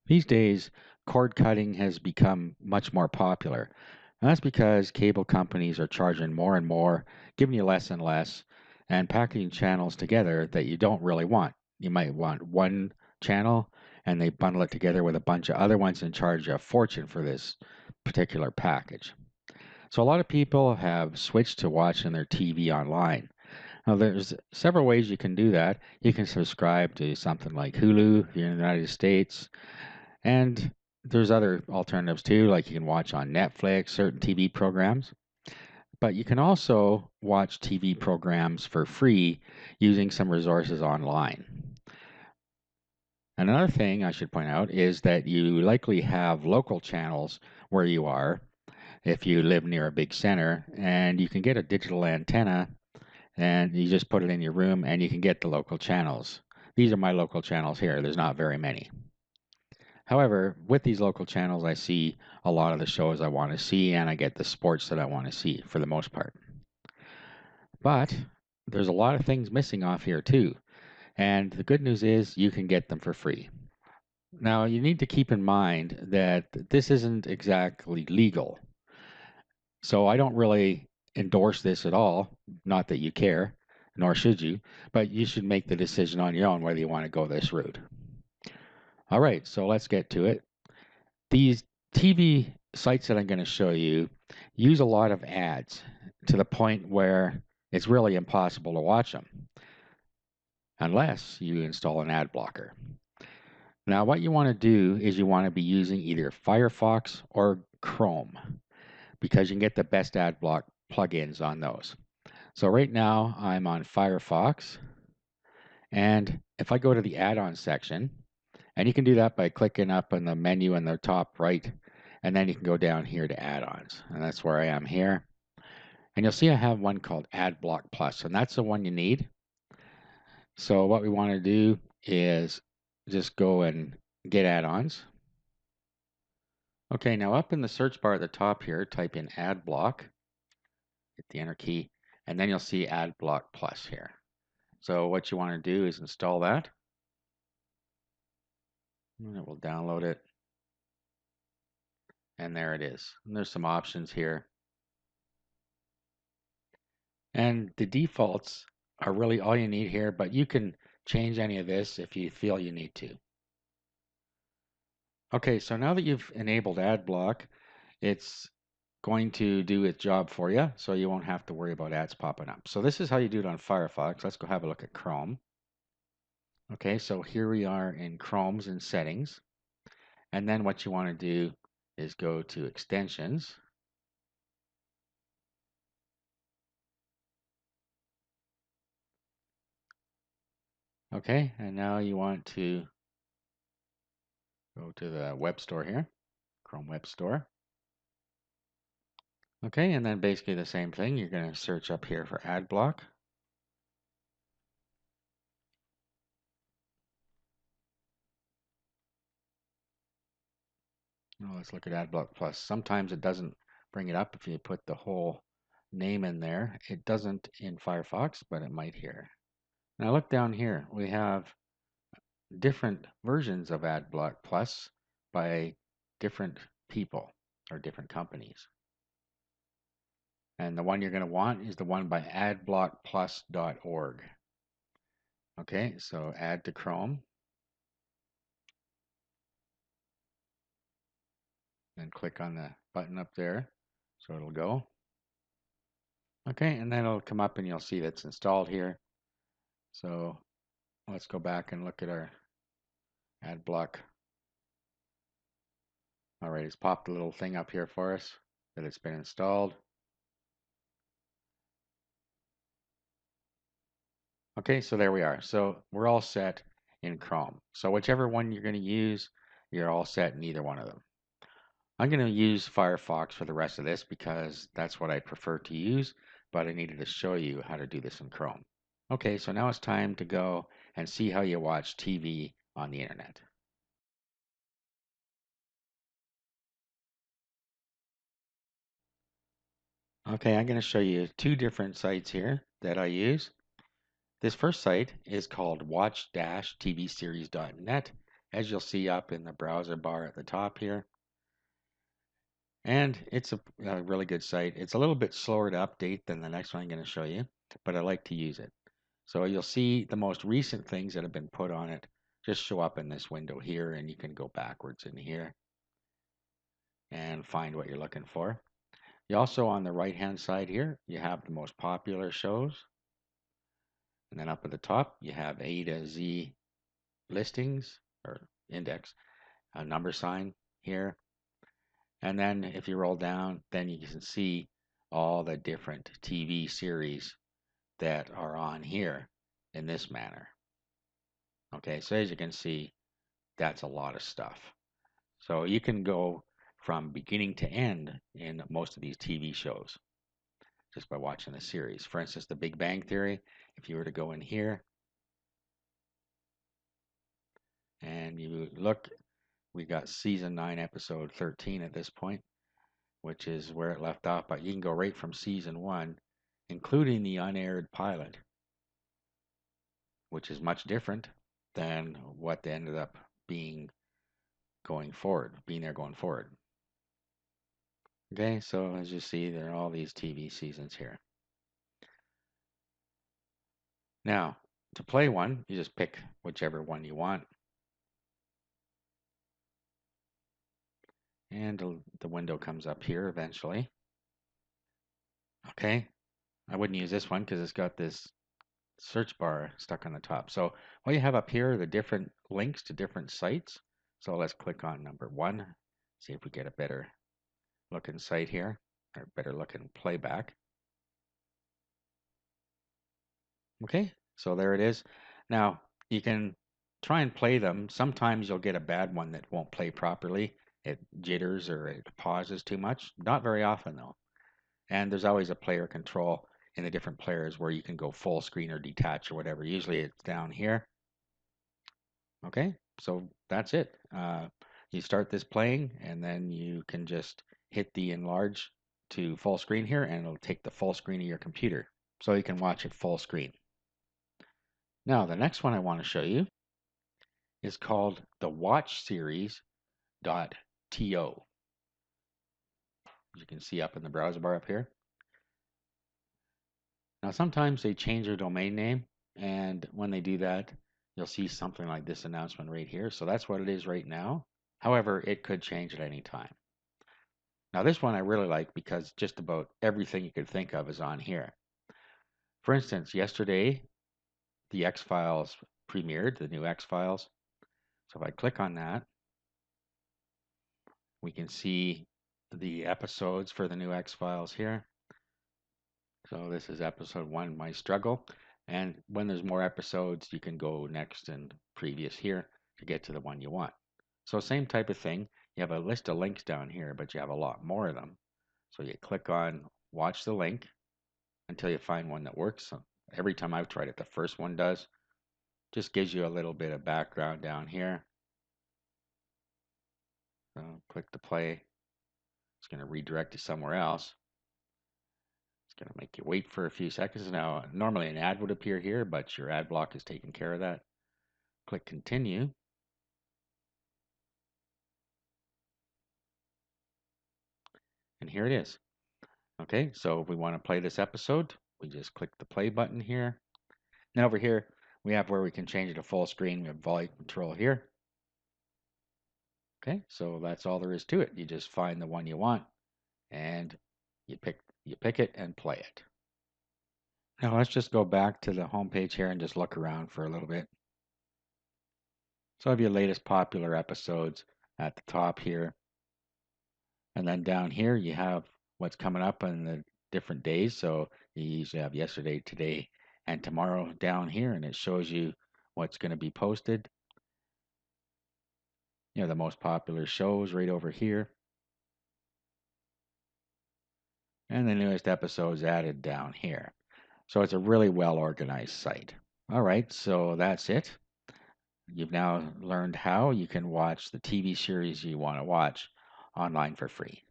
These days, cord cutting has become much more popular. And that's because cable companies are charging more and more, giving you less and less, and packaging channels together that you don't really want. You might want one channel, and they bundle it together with a bunch of other ones and charge you a fortune for this particular package. So a lot of people have switched to watching their TV online. Now, there's several ways you can do that. You can subscribe to something like Hulu if you're in the United States, and there's other alternatives too, like you can watch on Netflix, certain TV programs. But you can also watch TV programs for free using some resources online. Another thing I should point out is that you likely have local channels where you are if you live near a big center, and you can get a digital antenna and you just put it in your room and you can get the local channels. These are my local channels here. There's not very many. However, with these local channels, I see a lot of the shows I want to see and I get the sports that I want to see for the most part. But there's a lot of things missing off here too. And the good news is you can get them for free. Now, you need to keep in mind that this isn't exactly legal. So I don't really endorse this at all. Not that you care, nor should you, but you should make the decision on your own whether you want to go this route. All right, so let's get to it. These TV sites that I'm going to show you use a lot of ads to the point where it's really impossible to watch them unless you install an ad blocker. Now, what you want to do is you want to be using either Firefox or Chrome because you can get the best ad block plugins on those. So right now I'm on Firefox, and if I go to the add-on section, and you can do that by clicking up in the menu in the top right, and then you can go down here to add-ons, and that's where I am here. And you'll see I have one called AdBlock Plus, and that's the one you need. So what we want to do is just go and get add-ons. Okay, now up in the search bar at the top here, type in AdBlock, hit the enter key, and then you'll see AdBlock Plus here. So what you want to do is install that. And it will download it. And there it is. And there's some options here. And the defaults are really all you need here, but you can change any of this if you feel you need to. Okay, so now that you've enabled AdBlock, it's going to do its job for you, so you won't have to worry about ads popping up. So this is how you do it on Firefox. Let's go have a look at Chrome. Okay, so here we are in Chrome's in settings. And then what you want to do is go to extensions. Okay, and now you want to go to the web store here, Chrome Web Store. Okay, and then basically the same thing. You're going to search up here for AdBlock. Now let's look at AdBlock Plus. Sometimes it doesn't bring it up if you put the whole name in there. It doesn't in Firefox, but it might here. Now look down here. We have different versions of AdBlock Plus by different people or different companies. And the one you're going to want is the one by adblockplus.org. Okay, so add to Chrome. Then click on the button up there so it'll go. Okay, and then it'll come up and you'll see that's installed here. So let's go back and look at our ad block. All right, it's popped a little thing up here for us that it's been installed. Okay, so there we are. So we're all set in Chrome. So whichever one you're going to use, you're all set in either one of them. I'm going to use Firefox for the rest of this because that's what I prefer to use, but I needed to show you how to do this in Chrome. Okay, so now it's time to go and see how you watch TV on the internet. Okay, I'm going to show you two different sites here that I use. This first site is called watch-tvseries.net, as you'll see up in the browser bar at the top here. And it's a really good site. It's a little bit slower to update than the next one I'm going to show you, but I like to use it. So you'll see the most recent things that have been put on it just show up in this window here, and you can go backwards in here and find what you're looking for. You also, on the right hand side here, you have the most popular shows. And then up at the top, you have A to Z listings or index, a number sign here. And then if you roll down, then you can see all the different TV series that are on here in this manner. Okay, so as you can see, that's a lot of stuff. So you can go from beginning to end in most of these TV shows just by watching the series. For instance, The Big Bang Theory, if you were to go in here and you look, we got season 9, episode 13 at this point, which is where it left off, but you can go right from season 1, including the unaired pilot, which is much different than what ended up being going forward, being there going forward. Okay, so as you see, there are all these TV seasons here. Now, to play one, you just pick whichever one you want. And the window comes up here eventually. Okay, I wouldn't use this one because it's got this search bar stuck on the top. So what you have up here are the different links to different sites. So let's click on number 1, see if we get a better looking site here, or better looking playback. Okay, so there it is. Now you can try and play them. Sometimes you'll get a bad one that won't play properly. It jitters or it pauses too much. Not very often though. And there's always a player control in the different players where you can go full screen or detach or whatever. Usually it's down here. Okay, so that's it. You start this playing and then you can just hit the enlarge to full screen here and it'll take the full screen of your computer. So you can watch it full screen. Now the next one I want to show you is called the Watch Series.to. As you can see up in the browser bar up here. Now sometimes they change their domain name, and when they do that, you'll see something like this announcement right here. So that's what it is right now. However, it could change at any time. Now this one I really like because just about everything you could think of is on here. For instance, yesterday the X-Files premiered, the new X-Files. So if I click on that, we can see the episodes for the new X-Files here. So this is episode 1, My Struggle. And when there's more episodes, you can go next and previous here to get to the one you want. So same type of thing. You have a list of links down here, but you have a lot more of them. So you click on watch the link until you find one that works. So every time I've tried it, the first one does. Just gives you a little bit of background down here. So click to play. It's going to redirect you somewhere else. It's going to make you wait for a few seconds. Now, normally an ad would appear here, but your ad block is taking care of that. Click continue. And here it is. Okay, so if we want to play this episode, we just click the play button here. Now over here, we have where we can change it to full screen. We have volume control here. Okay, so that's all there is to it. You just find the one you want and you pick it and play it. Now let's just go back to the home page here and just look around for a little bit. So I have your latest popular episodes at the top here. And then down here you have what's coming up on the different days. So you usually have yesterday, today, and tomorrow down here, and it shows you what's going to be posted. You know, the most popular shows right over here. And the newest episodes added down here. So it's a really well organized site. All right, so that's it. You've now learned how you can watch the TV series you want to watch online for free.